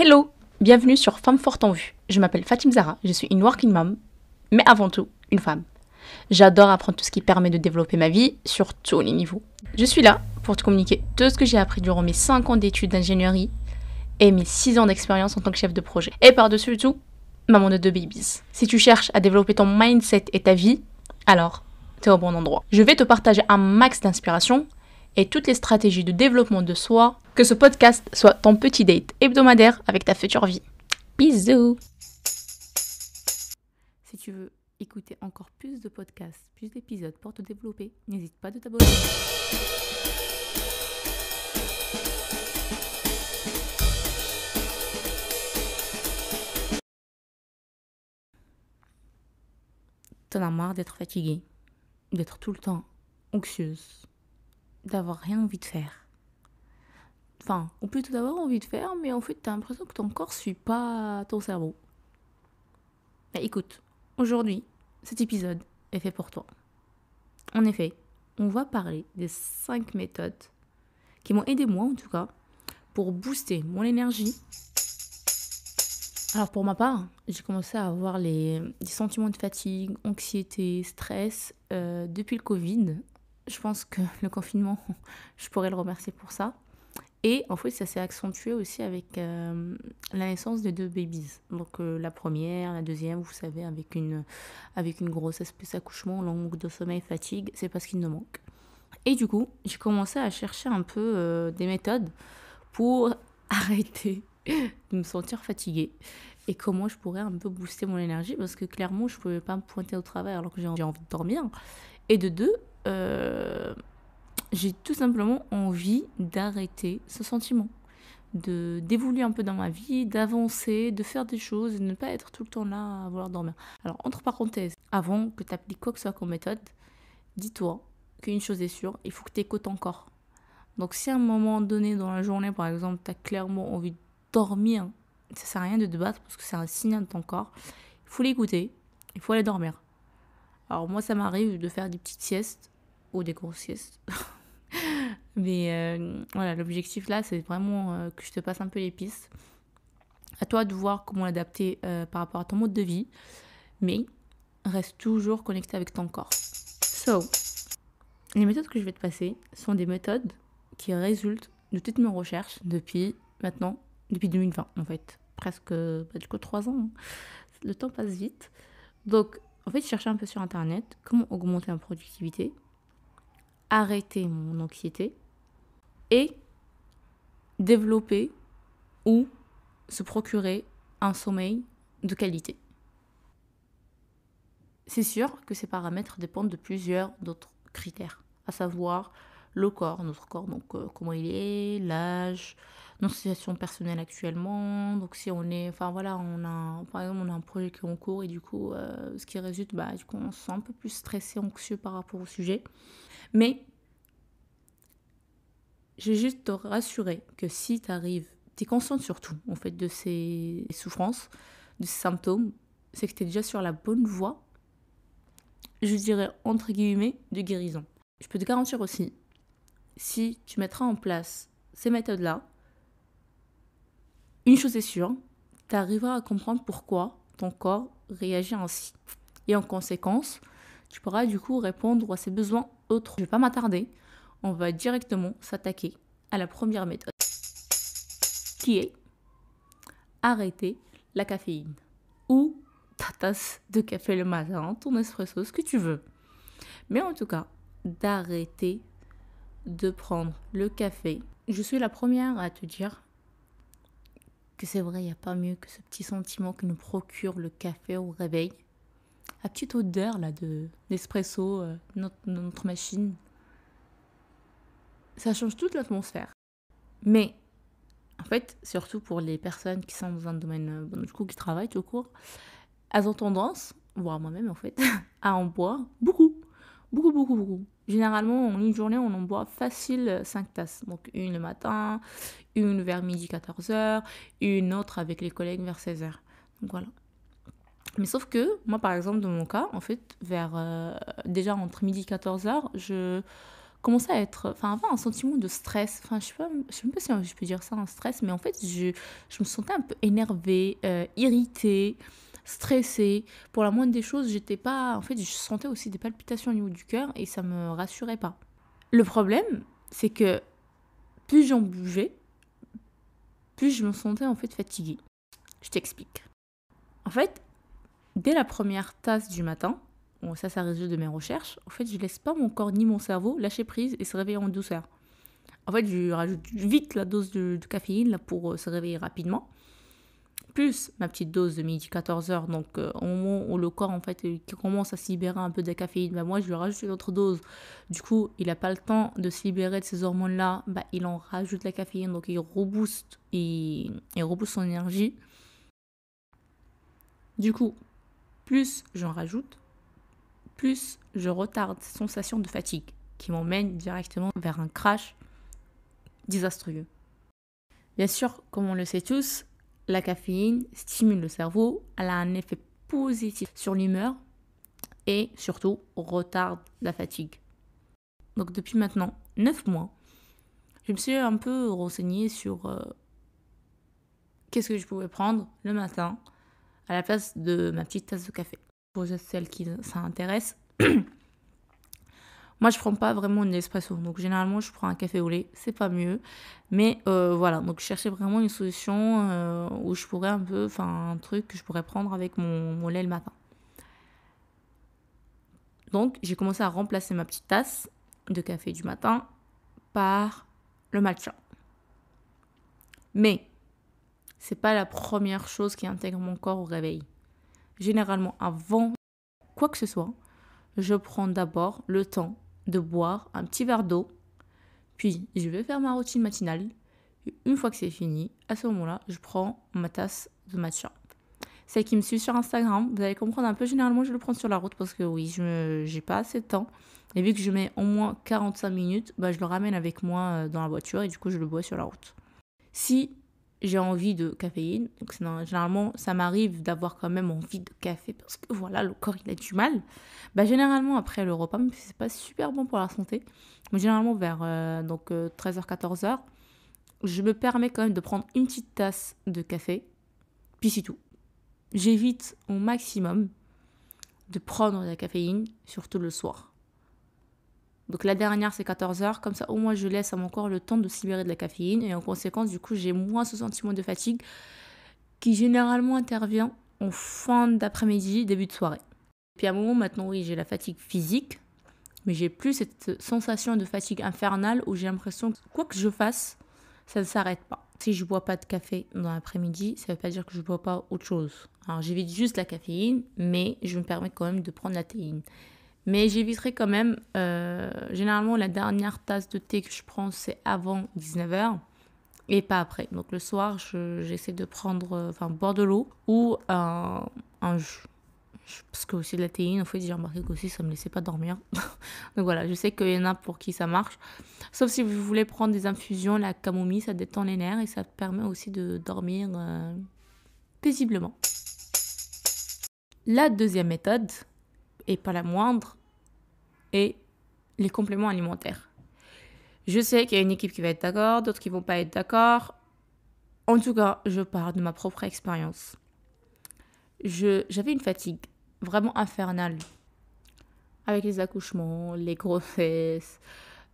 Hello, bienvenue sur Femme forte en vue. Je m'appelle Fatim Zahra, je suis une working mom, mais avant tout, une femme. J'adore apprendre tout ce qui permet de développer ma vie sur tous les niveaux. Je suis là pour te communiquer tout ce que j'ai appris durant mes 5 ans d'études d'ingénierie et mes 6 ans d'expérience en tant que chef de projet. Et par-dessus tout, maman de 2 babies. Si tu cherches à développer ton mindset et ta vie, alors t'es au bon endroit. Je vais te partager un max d'inspiration et toutes les stratégies de développement de soi, que ce podcast soit ton petit date hebdomadaire avec ta future vie. Bisous. Si tu veux écouter encore plus de podcasts, plus d'épisodes pour te développer, n'hésite pas de t'abonner. T'en as marre d'être fatiguée, d'être tout le temps anxieuse, d'avoir rien envie de faire. Enfin, ou plutôt d'avoir envie de faire, mais en fait, t'as l'impression que ton corps suit pas ton cerveau. Mais écoute, aujourd'hui, cet épisode est fait pour toi. En effet, on va parler des 5 méthodes qui m'ont aidé moi, en tout cas, pour booster mon énergie. Alors pour ma part, j'ai commencé à avoir des sentiments de fatigue, anxiété, stress depuis le Covid. Je pense que le confinement, je pourrais le remercier pour ça. Et en fait, ça s'est accentué aussi avec la naissance de 2 babies. Donc la première, la deuxième, vous savez, avec une grossesse plus accouchement, manque de sommeil, fatigue, c'est pas ce qu'il nous manque. Et du coup, j'ai commencé à chercher un peu des méthodes pour arrêter de me sentir fatiguée et comment je pourrais un peu booster mon énergie parce que clairement, je pouvais pas me pointer au travail alors que j'ai envie de dormir. Et de deux, j'ai tout simplement envie d'arrêter ce sentiment, d'évoluer un peu dans ma vie, d'avancer, de faire des choses et de ne pas être tout le temps là à vouloir dormir. Alors, entre parenthèses, avant que tu appliques quoi que ce soit comme méthode, dis-toi qu'une chose est sûre, il faut que tu écoutes ton corps. Donc, si à un moment donné dans la journée, par exemple, tu as clairement envie de dormir, ça sert à rien de te battre parce que c'est un signal de ton corps, il faut l'écouter, il faut aller dormir. Alors, moi, ça m'arrive de faire des petites siestes ou des grosses siestes. Mais voilà, l'objectif là, c'est vraiment que je te passe un peu les pistes. À toi de voir comment l'adapter par rapport à ton mode de vie. Mais reste toujours connecté avec ton corps. So, les méthodes que je vais te passer sont des méthodes qui résultent de toutes mes recherches depuis 2020 en fait. Presque 3 ans. Hein. Le temps passe vite. Donc, en fait, je cherchais un peu sur Internet comment augmenter ma productivité, arrêter mon anxiété et développer ou se procurer un sommeil de qualité. C'est sûr que ces paramètres dépendent de plusieurs d'autres critères, à savoir le corps, notre corps, donc comment il est, l'âge, notre situation personnelle actuellement. Donc si on est, enfin voilà, par exemple, on a un projet qui est en cours et du coup, ce qui résulte, du coup, on se sent un peu plus stressé, anxieux par rapport au sujet. Mais je vais juste te rassurer que si tu arrives, tu es consciente surtout en fait de ces souffrances, de ces symptômes, c'est que tu es déjà sur la bonne voie, je dirais entre guillemets, de guérison. Je peux te garantir aussi, si tu mettras en place ces méthodes-là, une chose est sûre, tu arriveras à comprendre pourquoi ton corps réagit ainsi. Et en conséquence, tu pourras du coup répondre à ses besoins autres. Je ne vais pas m'attarder, on va directement s'attaquer à la première méthode, qui est arrêter la caféine ou ta tasse de café le matin, ton espresso, ce que tu veux. Mais en tout cas, d'arrêter de prendre le café. Je suis la première à te dire que c'est vrai, il n'y a pas mieux que ce petit sentiment que nous procure le café au réveil. La petite odeur là d'espresso, notre machine. Ça change toute l'atmosphère. Mais, en fait, surtout pour les personnes qui sont dans un domaine, du coup, qui travaillent tout court, elles ont tendance, voire moi-même en fait, à en boire beaucoup. Généralement, en une journée, on en boit facile 5 tasses. Donc, une le matin, une vers midi 14h, une autre avec les collègues vers 16h. Donc, voilà. Mais sauf que, moi, par exemple, dans mon cas, en fait, déjà entre midi et 14h, je commençais à être, enfin, avoir un sentiment de stress. Enfin, je sais même pas si je peux dire ça, un stress, mais en fait, je me sentais un peu énervée, irritée, stressée. Pour la moindre des choses, j'étais pas. En fait, je sentais aussi des palpitations au niveau du cœur et ça me rassurait pas. Le problème, c'est que plus j'en buvais, plus je me sentais en fait fatiguée. Je t'explique. En fait, dès la première tasse du matin, bon, ça résulte de mes recherches, en fait, je laisse pas mon corps ni mon cerveau lâcher prise et se réveiller en douceur. En fait, je rajoute vite la dose de caféine là, pour se réveiller rapidement. Plus ma petite dose de midi 14h, donc au moment où le corps en fait qui commence à se libérer un peu de la caféine, bah, moi je lui rajoute une autre dose. Du coup, il n'a pas le temps de se libérer de ces hormones-là, bah, il en rajoute la caféine, donc il rebooste, il rebooste son énergie. Du coup, plus j'en rajoute, plus je retarde cette sensation de fatigue qui m'emmène directement vers un crash désastreux. Bien sûr, comme on le sait tous, la caféine stimule le cerveau, elle a un effet positif sur l'humeur et surtout retarde la fatigue. Donc depuis maintenant 9 mois, je me suis un peu renseignée sur qu'est-ce que je pouvais prendre le matin à la place de ma petite tasse de café. Pour celles qui ça intéresse, moi je prends pas vraiment une espresso, donc généralement je prends un café au lait, c'est pas mieux. Mais voilà, donc je cherchais vraiment une solution où je pourrais un peu, enfin un truc que je pourrais prendre avec mon lait le matin. Donc j'ai commencé à remplacer ma petite tasse de café du matin par le matcha. Mais c'est pas la première chose qui intègre mon corps au réveil. Généralement, avant quoi que ce soit, je prends d'abord le temps de boire un petit verre d'eau, puis je vais faire ma routine matinale. Et une fois que c'est fini, à ce moment-là, je prends ma tasse de matcha. Celle qui me suit sur Instagram, vous allez comprendre un peu, généralement je le prends sur la route parce que oui, j'ai pas assez de temps. Et vu que je mets au moins 45 minutes, bah, je le ramène avec moi dans la voiture et du coup je le bois sur la route. Si j'ai envie de caféine, donc généralement ça m'arrive d'avoir quand même envie de café parce que voilà, le corps il a du mal. Bah, généralement après le repas, même si c'est pas super bon pour la santé, mais généralement vers 13h, 14h, je me permets quand même de prendre une petite tasse de café, puis c'est tout. J'évite au maximum de prendre de la caféine, surtout le soir. Donc la dernière, c'est 14h. Comme ça, au moins, je laisse à mon corps le temps de se libérer de la caféine. Et en conséquence, du coup, j'ai moins ce sentiment de fatigue qui généralement intervient en fin d'après-midi, début de soirée. Puis à un moment, maintenant, oui, j'ai la fatigue physique. Mais j'ai plus cette sensation de fatigue infernale où j'ai l'impression que quoi que je fasse, ça ne s'arrête pas. Si je ne bois pas de café dans l'après-midi, ça ne veut pas dire que je ne bois pas autre chose. Alors j'évite juste la caféine, mais je me permets quand même de prendre la théine. Mais j'éviterai quand même, généralement la dernière tasse de thé que je prends, c'est avant 19h et pas après. Donc le soir, j'essaie de prendre, boire de l'eau ou un jus. Parce que aussi de la théine, en fait, j'ai remarqué qu'aussi ça me laissait pas dormir. Donc voilà, je sais qu'il y en a pour qui ça marche. Sauf si vous voulez prendre des infusions, la camomille, ça détend les nerfs et ça te permet aussi de dormir paisiblement. La deuxième méthode, et pas la moindre, est les compléments alimentaires. Je sais qu'il y a une équipe qui va être d'accord, d'autres qui vont pas être d'accord. En tout cas, je parle de ma propre expérience. J'avais une fatigue vraiment infernale avec les accouchements, les grossesses,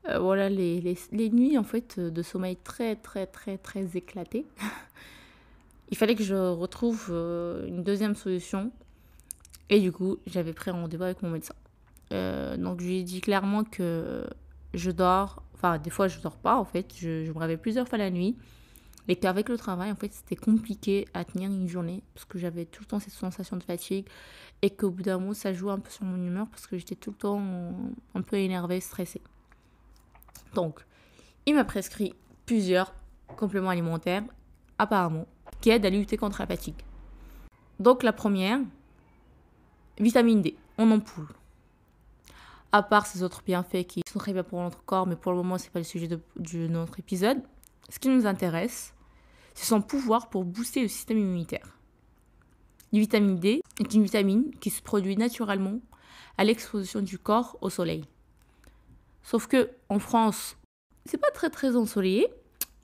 voilà, les nuits en fait de sommeil très très très très éclatées. Il fallait que je retrouve une deuxième solution et du coup j'avais pris un rendez-vous avec mon médecin. Donc je lui ai dit clairement que je dors, enfin des fois je dors pas en fait, je me réveille plusieurs fois la nuit. Et qu'avec le travail, en fait, c'était compliqué à tenir une journée parce que j'avais tout le temps cette sensation de fatigue et qu'au bout d'un moment, ça jouait un peu sur mon humeur parce que j'étais tout le temps un peu énervée, stressée. Donc, il m'a prescrit plusieurs compléments alimentaires, apparemment, qui aident à lutter contre la fatigue. Donc, la première, vitamine D, en ampoule. À part ces autres bienfaits qui sont très bien pour notre corps, mais pour le moment, ce n'est pas le sujet de notre épisode. Ce qui nous intéresse, c'est son pouvoir pour booster le système immunitaire. La vitamine D est une vitamine qui se produit naturellement à l'exposition du corps au soleil. Sauf que en France, c'est pas très très ensoleillé.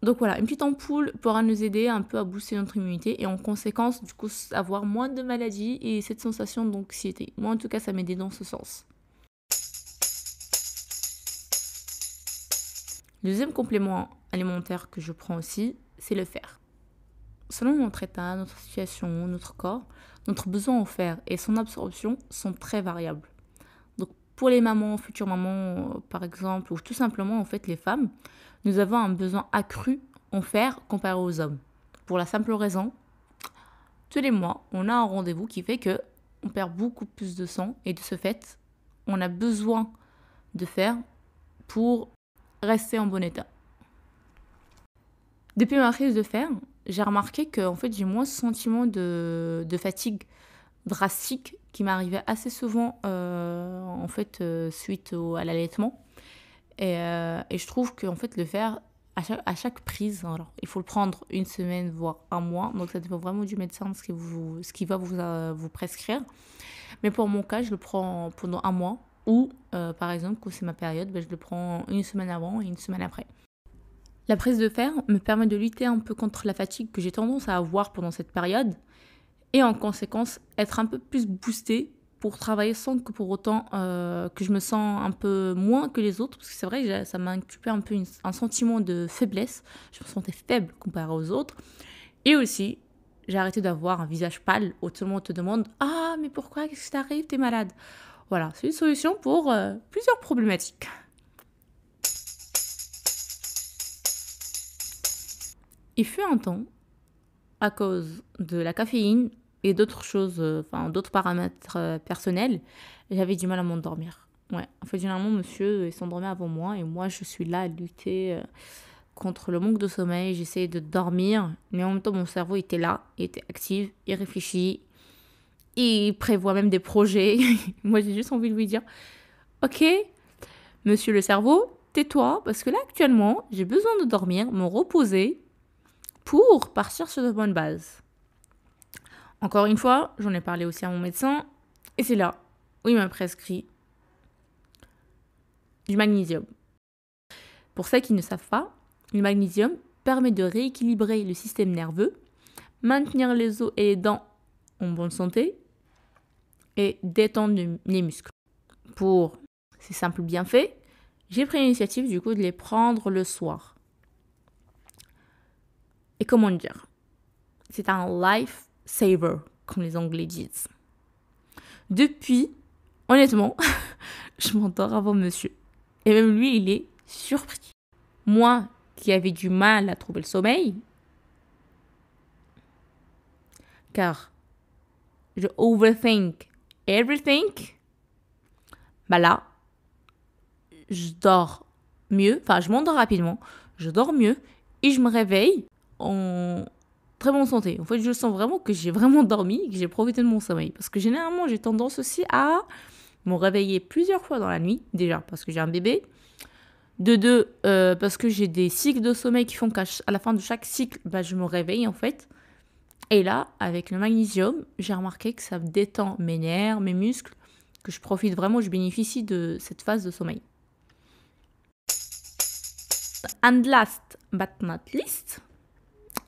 Donc voilà, une petite ampoule pourra nous aider un peu à booster notre immunité et en conséquence, du coup, avoir moins de maladies et cette sensation d'anxiété. Moi, en tout cas, ça m'aidait dans ce sens. Le deuxième complément alimentaire que je prends aussi, c'est le fer. Selon notre état, notre situation, notre corps, notre besoin en fer et son absorption sont très variables. Donc pour les mamans, futures mamans par exemple, ou tout simplement en fait les femmes, nous avons un besoin accru en fer comparé aux hommes. Pour la simple raison, tous les mois, on a un rendez-vous qui fait que on perd beaucoup plus de sang et de ce fait, on a besoin de fer pour rester en bon état. Depuis ma prise de fer, j'ai remarqué que en fait, j'ai moins ce sentiment de fatigue drastique qui m'arrivait assez souvent en fait, suite à l'allaitement. Et je trouve que en fait, le fer, à chaque prise, alors, il faut le prendre une semaine, voire un mois. Donc ça dépend vraiment du médecin, ce qu'il va vous prescrire. Mais pour mon cas, je le prends pendant un mois. Ou, par exemple, quand c'est ma période, je le prends une semaine avant et une semaine après. La prise de fer me permet de lutter un peu contre la fatigue que j'ai tendance à avoir pendant cette période et en conséquence être un peu plus boostée pour travailler sans que pour autant que je me sens un peu moins que les autres parce que c'est vrai que ça m'a inculpé un peu un sentiment de faiblesse. Je me sentais faible comparé aux autres et aussi j'ai arrêté d'avoir un visage pâle où tout le monde te demande « Ah mais pourquoi? Qu'est-ce qui t'arrive? T'es malade ?» Voilà, c'est une solution pour plusieurs problématiques. Il fut un temps, à cause de la caféine et d'autres choses, d'autres paramètres personnels, j'avais du mal à m'endormir. Ouais, en fait, généralement, monsieur il s'endormait avant moi et moi, je suis là à lutter contre le manque de sommeil. J'essayais de dormir, mais en même temps, mon cerveau était là, il était actif, il réfléchit, il prévoit même des projets. Moi, j'ai juste envie de lui dire, ok, monsieur le cerveau, tais-toi, parce que là, actuellement, j'ai besoin de dormir, me reposer, pour partir sur de bonnes bases. Encore une fois, j'en ai parlé aussi à mon médecin, et c'est là où il m'a prescrit du magnésium. Pour ceux qui ne savent pas, le magnésium permet de rééquilibrer le système nerveux, maintenir les os et les dents en bonne santé, et détendre les muscles. Pour ces simples bienfaits, j'ai pris l'initiative du coup de les prendre le soir. Et comment dire? C'est un life saver, comme les Anglais disent. Depuis, honnêtement, je m'endors avant monsieur. Et même lui, il est surpris. Moi, qui avais du mal à trouver le sommeil, car je overthink everything, là, je dors mieux, je m'endors rapidement, je dors mieux, et je me réveille en très bonne santé. En fait, je sens vraiment que j'ai vraiment dormi, que j'ai profité de mon sommeil. Parce que généralement, j'ai tendance aussi à me réveiller plusieurs fois dans la nuit. Déjà, parce que j'ai un bébé. De deux, parce que j'ai des cycles de sommeil qui font qu'à la fin de chaque cycle, je me réveille en fait. Et là, avec le magnésium, j'ai remarqué que ça me détend mes nerfs, mes muscles, que je profite vraiment, je bénéficie de cette phase de sommeil. And last but not least,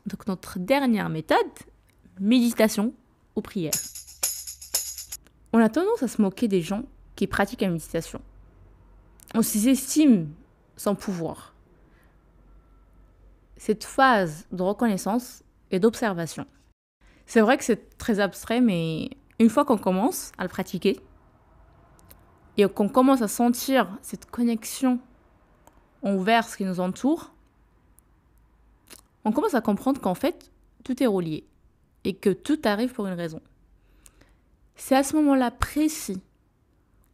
donc notre dernière méthode, méditation ou prière. On a tendance à se moquer des gens qui pratiquent la méditation. On s'estime sans pouvoir. Cette phase de reconnaissance et d'observation. C'est vrai que c'est très abstrait, mais une fois qu'on commence à le pratiquer et qu'on commence à sentir cette connexion envers ce qui nous entoure, on commence à comprendre qu'en fait, tout est relié et que tout arrive pour une raison. C'est à ce moment-là précis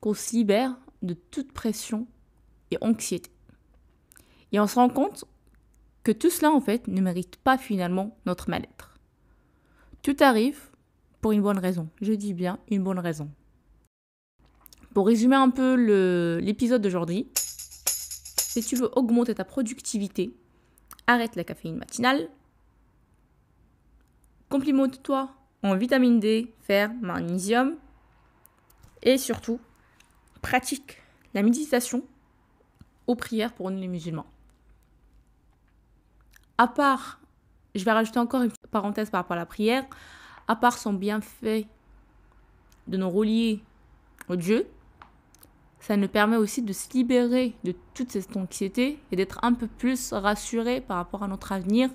qu'on se libère de toute pression et anxiété. Et on se rend compte que tout cela, en fait, ne mérite pas finalement notre mal-être. Tout arrive pour une bonne raison. Je dis bien une bonne raison. Pour résumer un peu l'épisode d'aujourd'hui, si tu veux augmenter ta productivité, arrête la caféine matinale, complimente-toi en vitamine D, fer, magnésium et surtout, pratique la méditation aux prières pour nous les musulmans. À part, je vais rajouter encore une parenthèse par rapport à la prière, à part son bienfait de nous relier au Dieu, ça nous permet aussi de se libérer de toute cette anxiété et d'être un peu plus rassuré par rapport à notre avenir,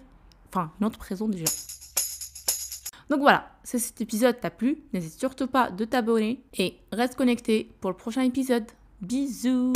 enfin notre présent déjà. Donc voilà, si cet épisode t'a plu, n'hésite surtout pas de t'abonner et reste connecté pour le prochain épisode. Bisous!